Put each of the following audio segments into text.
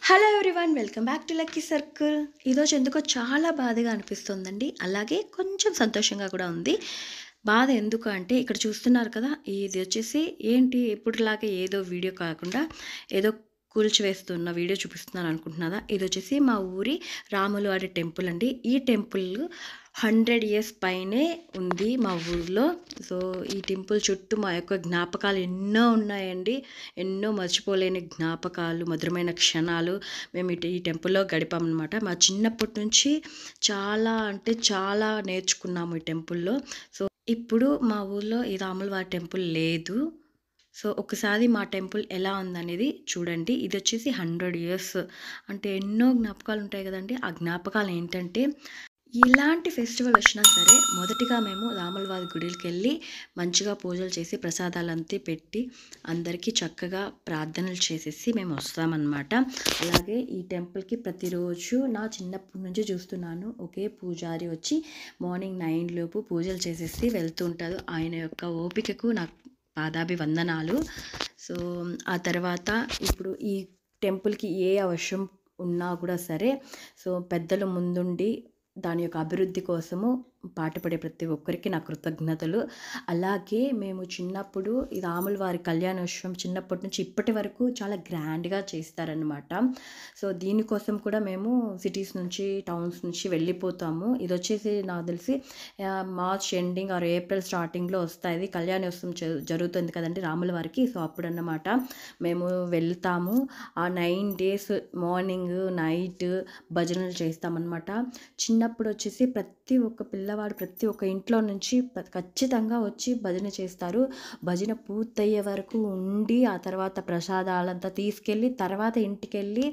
Hello everyone, welcome back to lucky circle. ఈరోజు ఎందుకో చాలా బాధగా అనిపిస్తుందండి, అలాగే కొంచెం సంతోషంగా కూడా ఉంది. బాధ ఎందుకు అంటే ఇక్కడ చూస్తున్నారు కదా, ఇది వచ్చేసి ఏంటి ఇప్పుడులాగే ఏదో వీడియో కాకుండా ఏదో కూల్చివేస్తున్న వీడియో చూపిస్తున్నాను అనుకుంటున్నారా. ఇది వచ్చేసి మా ఊరి రాములు వారి టెంపుల్ అండి. ఈ టెంపుల్ 100 ఇయర్స్ పైనే ఉంది మా ఊరిలో. సో ఈ టెంపుల్ చుట్టూ మా యొక్క జ్ఞాపకాలు ఎన్నో ఉన్నాయండి. ఎన్నో మర్చిపోలేని జ్ఞాపకాలు, మధురమైన క్షణాలు మేము ఈ టెంపుల్లో గడిపామన్నమాట. మా చిన్నప్పటి నుంచి చాలా అంటే చాలా నేర్చుకున్నాము ఈ టెంపుల్లో. సో ఇప్పుడు మా ఊర్లో ఈ రాముల వారి టెంపుల్ లేదు. సో ఒకసారి మా టెంపుల్ ఎలా ఉందనేది చూడండి. ఇది వచ్చేసి 100 ఇయర్స్ అంటే ఎన్నో జ్ఞాపకాలు ఉంటాయి కదండి. ఆ జ్ఞాపకాలు ఏంటంటే, ఇలాంటి ఫెస్టివల్ వచ్చినా సరే మొదటిగా మేము రాముల వారి గుడికి వెళ్ళి మంచిగా పూజలు చేసి ప్రసాదాలంతా పెట్టి అందరికీ చక్కగా ప్రార్థనలు చేసేసి మేము వస్తామన్నమాట. అలాగే ఈ టెంపుల్కి ప్రతిరోజు నా చిన్నప్పటి నుంచి చూస్తున్నాను, ఒకే పూజారి వచ్చి మార్నింగ్ 9 లోపు పూజలు చేసేసి వెళ్తూ ఉంటారు. ఆయన యొక్క ఓపికకు నాకు పాదాభివందనాలు. సో ఆ తర్వాత ఇప్పుడు ఈ టెంపుల్కి ఏ అవసరం ఉన్నా కూడా సరే, సో పెద్దలు ముందుండి దాని యొక్క అభివృద్ధి కోసము పాటుపడే ప్రతి ఒక్కరికి నా కృతజ్ఞతలు. అలాగే మేము చిన్నప్పుడు ఈ రాముల వారి కళ్యాణోత్సవం చిన్నప్పటి నుంచి ఇప్పటి వరకు చాలా గ్రాండ్గా చేస్తారనమాట. సో దీనికోసం కూడా మేము సిటీస్ నుంచి టౌన్స్ నుంచి వెళ్ళిపోతాము. ఇది వచ్చేసి నాకు తెలిసి మార్చ్ ఎండింగ్ ఆర్ ఏప్రిల్ స్టార్టింగ్లో వస్తాయి. కళ్యాణోత్సవం జరుగుతుంది కదండి రాముల వారికి. సో అప్పుడు అన్నమాట మేము వెళ్తాము. ఆ 9 days మార్నింగ్ నైట్ భజనలు చేస్తామన్నమాట. చిన్నప్పుడు వచ్చేసి ప్రతి ఒక్క పిల్లవాడు ప్రతి ఒక్క ఇంట్లో నుంచి ఖచ్చితంగా వచ్చి భజన చేస్తారు. భజన పూర్తయ్యే వరకు ఉండి ఆ తర్వాత ప్రసాదాలంతా తీసుకెళ్ళి తర్వాత ఇంటికి వెళ్ళి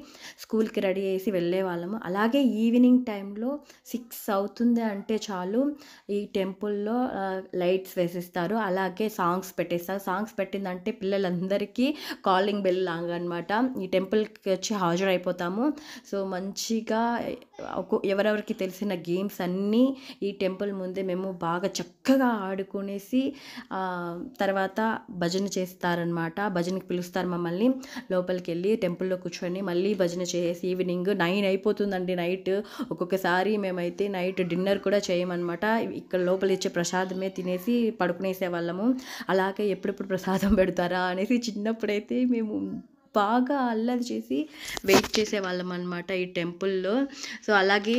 స్కూల్కి రెడీ చేసి వెళ్ళే వాళ్ళము. అలాగే ఈవినింగ్ టైంలో 6 అవుతుంది అంటే చాలు ఈ టెంపుల్లో లైట్స్ వేసిస్తారు. అలాగే సాంగ్స్ పెట్టేస్తారు. సాంగ్స్ పెట్టిందంటే పిల్లలందరికీ కాలింగ్ బెల్ లాగా అనమాట. ఈ టెంపుల్కి వచ్చి హాజరైపోతాము. సో మంచిగా ఎవరెవరికి తెలిసిన గేమ్స్ అన్నీ ఈ టెంపుల్ ముందే మేము బాగా చక్కగా ఆడుకునేసి తర్వాత భజన చేస్తారనమాట. భజనకి పిలుస్తారు మమ్మల్ని. లోపలికి వెళ్ళి టెంపుల్లో కూర్చొని మళ్ళీ భజన చేసి ఈవినింగ్ 9 అయిపోతుందండి నైట్. ఒక్కొక్కసారి మేమైతే నైట్ డిన్నర్ కూడా చేయమన్నమాట. ఇక్కడ లోపల ఇచ్చే ప్రసాదమే తినేసి పడుకునేసే వాళ్ళము. అలాగే ఎప్పుడెప్పుడు ప్రసాదం పెడతారా అనేసి చిన్నప్పుడైతే మేము బాగా అల్లరి చేసి వెయిట్ చేసేవాళ్ళం అనమాట ఈ టెంపుల్లో. సో అలాగే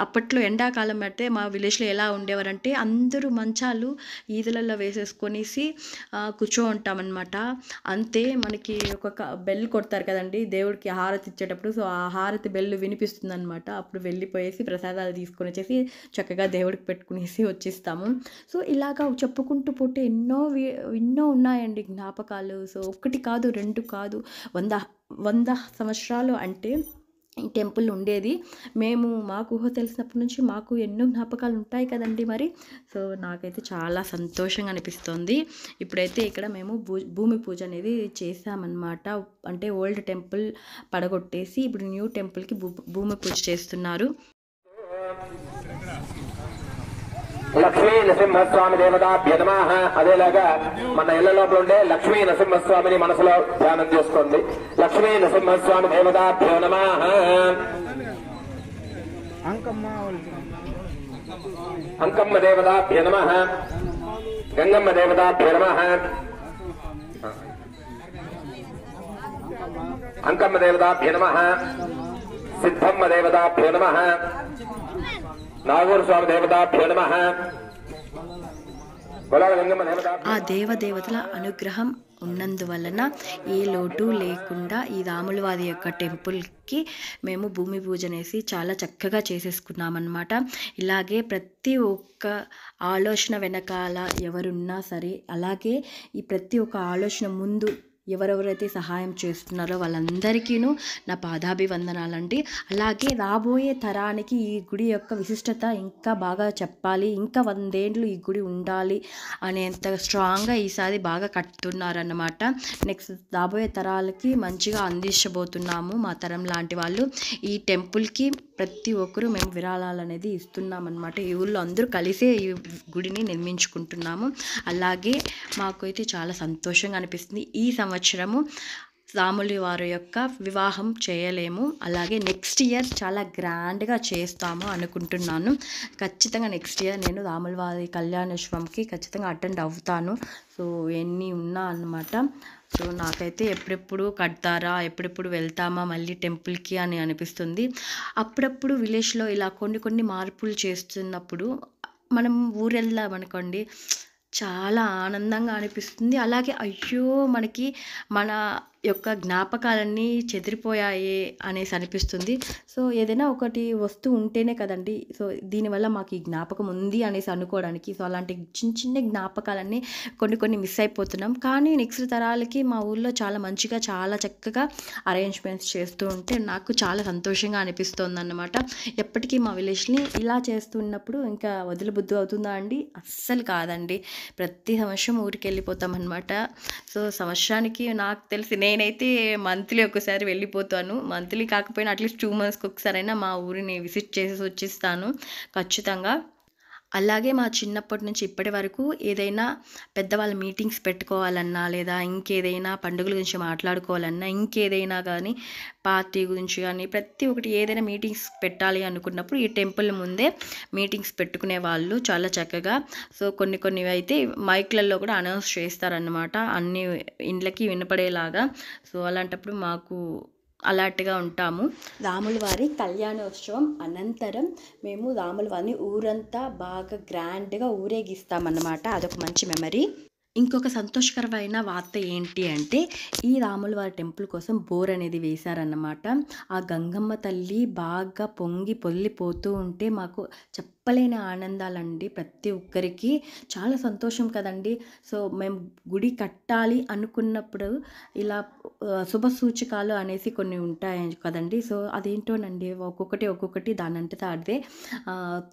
అప్పట్లో ఎండాకాలం అయితే మా విలేజ్లో ఎలా ఉండేవారంటే అందరూ మంచాలు ఈదులలో వేసేసుకొనేసి కూర్చో ఉంటామన్నమాట. అంతే మనకి ఒక బెల్ కొడతారు కదండి దేవుడికి హారతి ఇచ్చేటప్పుడు. సో ఆ హారతి బెల్ వినిపిస్తుంది అనమాట. అప్పుడు వెళ్ళిపోయేసి ప్రసాదాలు తీసుకొని వచ్చేసి చక్కగా దేవుడికి పెట్టుకునేసి వచ్చేస్తాము. సో ఇలాగా చెప్పుకుంటూ పోతే ఎన్నో ఉన్నాయండి జ్ఞాపకాలు. సో ఒకటి కాదు, 2 కాదు, 100 సంవత్సరాలు అంటే ఈ టెంపుల్ ఉండేది. మాకు ఊహ తెలిసినప్పటి నుంచి మాకు ఎన్నో జ్ఞాపకాలు ఉంటాయి కదండి మరి. సో నాకైతే చాలా సంతోషంగా అనిపిస్తుంది. ఇప్పుడైతే ఇక్కడ మేము భూమి పూజ అనేది చేసామన్నమాట. అంటే ఓల్డ్ టెంపుల్ పడగొట్టేసి ఇప్పుడు న్యూ టెంపుల్కి భూమి పూజ చేస్తున్నారు. లక్ష్మీ నరసింహస్వామి దేవతాభ్యో నమః. అదేలాగా మన ఇళ్ల లోపల ఉండే లక్ష్మీ నరసింహస్వామిని మనసులో ధ్యానం చేసుకోండి. లక్ష్మీ నరసింహస్వామి దేవతాభ్యో నమః. అంకమ్మ దేవతాభ్యో నమః. గంగమ్మ దేవతాభ్యో నమః. అంకమ్మ దేవతాభ్యో నమః. సిద్ధమ్మ దేవతాభ్యో నమః. నాగూరు స్వామి దేవతాభ్యో నమః. ఆ దేవదేవతల అనుగ్రహం ఉన్నందువలన ఏ లోటు లేకుండా ఈ రాముల వారి యొక్క టెంపుల్కి మేము భూమి పూజనేసి చాలా చక్కగా చేసేసుకున్నామన్నమాట. ఇలాగే ప్రతి ఒక్క ఆలోచన వెనకాల ఎవరున్నా సరే, అలాగే ఈ ప్రతి ఒక్క ఆలోచన ముందు ఎవరెవరైతే సహాయం చేస్తున్నారో వాళ్ళందరికీను నా పాదాభివందనాలండి. అలాగే రాబోయే తరానికి ఈ గుడి యొక్క విశిష్టత ఇంకా బాగా చెప్పాలి, ఇంకా 100 ఏళ్ళు ఈ గుడి ఉండాలి అనేంత స్ట్రాంగ్గా ఈసారి బాగా కట్టున్నారన్నమాట. నెక్స్ట్ రాబోయే తరాలకి మంచిగా అందించబోతున్నాము మా తరం లాంటి వాళ్ళు. ఈ టెంపుల్కి ప్రతి ఒక్కరూ మేము విరాళాలు అనేది ఇస్తున్నామన్నమాట. ఈ ఊళ్ళో అందరూ కలిసే ఈ గుడిని నిర్మించుకుంటున్నాము. అలాగే మాకైతే చాలా సంతోషంగా అనిపిస్తుంది. ఈ సంవత్సరము రాములి వారి యొక్క వివాహం చేయలేము. అలాగే నెక్స్ట్ ఇయర్ చాలా గ్రాండ్గా చేస్తాము అనుకుంటున్నాను. ఖచ్చితంగా నెక్స్ట్ ఇయర్ నేను రాముల వారి కళ్యాణోత్సవంకి ఖచ్చితంగా అటెండ్ అవుతాను. సో ఎన్ని ఉన్నా అన్నమాట. సో నాకైతే ఎప్పుడెప్పుడు కడతారా, ఎప్పుడెప్పుడు వెళ్తామా మళ్ళీ టెంపుల్కి అని అనిపిస్తుంది. అప్పుడప్పుడు విలేజ్లో ఇలా కొన్ని మార్పులు చేస్తున్నప్పుడు మనం ఊరెళ్దామనుకోండి, చాలా ఆనందంగా అనిపిస్తుంది. అలాగే అయ్యో మనకి మన యొక్క జ్ఞాపకాలన్నీ చెదిరిపోయాయే అనేసి అనిపిస్తుంది. సో ఏదైనా ఒకటి వస్తువు ఉంటేనే కదండి, సో దీనివల్ల మాకు ఈ జ్ఞాపకం ఉంది అనేసి అనుకోవడానికి. సో అలాంటి చిన్న జ్ఞాపకాలన్నీ కొన్ని మిస్ అయిపోతున్నాం. కానీ నెక్స్ట్ తరాలకి మా ఊళ్ళో చాలా మంచిగా చాలా చక్కగా అరేంజ్మెంట్స్ చేస్తూ ఉంటే నాకు చాలా సంతోషంగా అనిపిస్తుంది అన్నమాట. ఎప్పటికీ మా విలేజ్ని ఇలా చేస్తున్నప్పుడు ఇంకా వదిలిబుద్ధి అవుతుందా అండి? అస్సలు కాదండి. ప్రతి సంవత్సరం ఊరికి వెళ్ళిపోతాం అనమాట. సో సంవత్సరానికి నాకు తెలిసి నేనైతే మంత్లీ ఒకసారి వెళ్ళిపోతాను. మంత్లీ కాకపోయినా అట్లీస్ట్ 2 మంత్స్కి ఒకసారైనా మా ఊరిని విజిట్ చేసి వచ్చేస్తాను ఖచ్చితంగా. అలాగే మా చిన్నప్పటి నుంచి ఇప్పటి వరకు ఏదైనా పెద్దవాళ్ళ మీటింగ్స్ పెట్టుకోవాలన్నా, లేదా ఇంకేదైనా పండుగల గురించి మాట్లాడుకోవాలన్నా, ఇంకేదైనా కానీ పార్టీ గురించి కానీ ప్రతి ఒక్కటి ఏదైనా మీటింగ్స్ పెట్టాలి అనుకున్నప్పుడు ఈ టెంపుల్ ముందే మీటింగ్స్ పెట్టుకునే వాళ్ళు చాలా చక్కగా. సో కొన్ని అయితే మైక్లలో కూడా అనౌన్స్ చేస్తారన్నమాట, అన్ని ఇండ్లకి వినపడేలాగా. సో అలాంటప్పుడు మాకు అలర్ట్గా ఉంటాము. రాముల వారి కళ్యాణోత్సవం అనంతరం మేము రాముల వారిని ఊరంతా బాగా గ్రాండ్గా ఊరేగిస్తామన్నమాట. అదొక మంచి మెమరీ. ఇంకొక సంతోషకరమైన వార్త ఏంటి అంటే, ఈ రాముల వారి టెంపుల్ కోసం బోర్ అనేది వేశారన్నమాట. ఆ గంగమ్మ తల్లి బాగా పొంగి పొల్లిపోతూ ఉంటే మాకు చెప్పలేని ఆనందాలండి. ప్రతి ఒక్కరికి చాలా సంతోషం కదండి. సో మేము గుడి కట్టాలి అనుకున్నప్పుడు ఇలా శుభ సూచకాలు అనేసి కొన్ని ఉంటాయి కదండి. సో అదేంటోనండి, ఒక్కొక్కటి దానంతటా అదే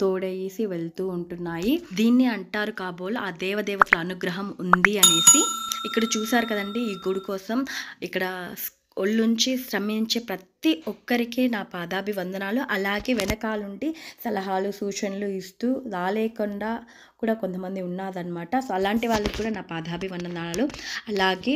తోడేసి వెళ్తూ ఉంటున్నాయి. దీన్ని అంటారు కాబోలు ఆ దేవదేవతల అనుగ్రహం ఉంది అనేసి. ఇక్కడ చూసారు కదండి, ఈ గుడి కోసం ఇక్కడ ఒళ్ళుంచి శ్రమించే ప్రతి ఒక్కరికి నా పాదాభివందనాలు. అలాగే వెనకాలండి సలహాలు సూచనలు ఇస్తూ రాలేకుండా కూడా కొంతమంది ఉన్నారనమాట. సో అలాంటి వాళ్ళకి కూడా నా పాదాభివందనాలు. అలాగే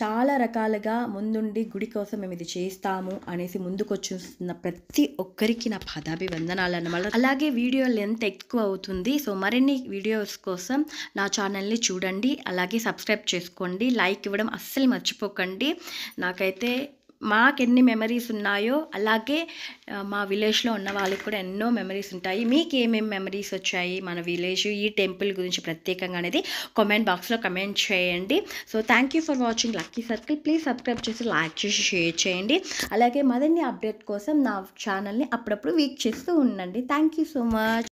చాలా రకాలుగా ముందుండి గుడి కోసం మేము ఇది చేస్తాము అనేసి ముందుకొచ్చిన ప్రతి ఒక్కరికి నా పాదాభివందనాలు అన్నమాట. అలాగే వీడియో లెంత్ ఎక్కువ అవుతుంది. సో మరిన్ని వీడియోస్ కోసం నా ఛానల్ని చూడండి, అలాగే సబ్స్క్రైబ్ చేసుకోండి, లైక్ ఇవ్వడం అస్సలు మర్చిపోకండి. నాకైతే మాకెన్ని మెమరీస్ ఉన్నాయో అలాగే మా విలేజ్లో ఉన్న వాళ్ళకి కూడా ఎన్నో మెమరీస్ ఉంటాయి. మీకు ఏమేమి మెమరీస్ వచ్చాయి మన విలేజ్ ఈ టెంపుల్ గురించి ప్రత్యేకంగా అనేది కామెంట్ బాక్స్లో కమెంట్ చేయండి. So thank you for watching lucky circle. Please subscribe చేసి లైక్ చేసి షేర్ చేయండి. అలాగే మరిన్ని అప్డేట్ కోసం నా ఛానల్ని అప్పుడప్పుడు వీక్ చేస్తూ ఉండండి. Thank you so much.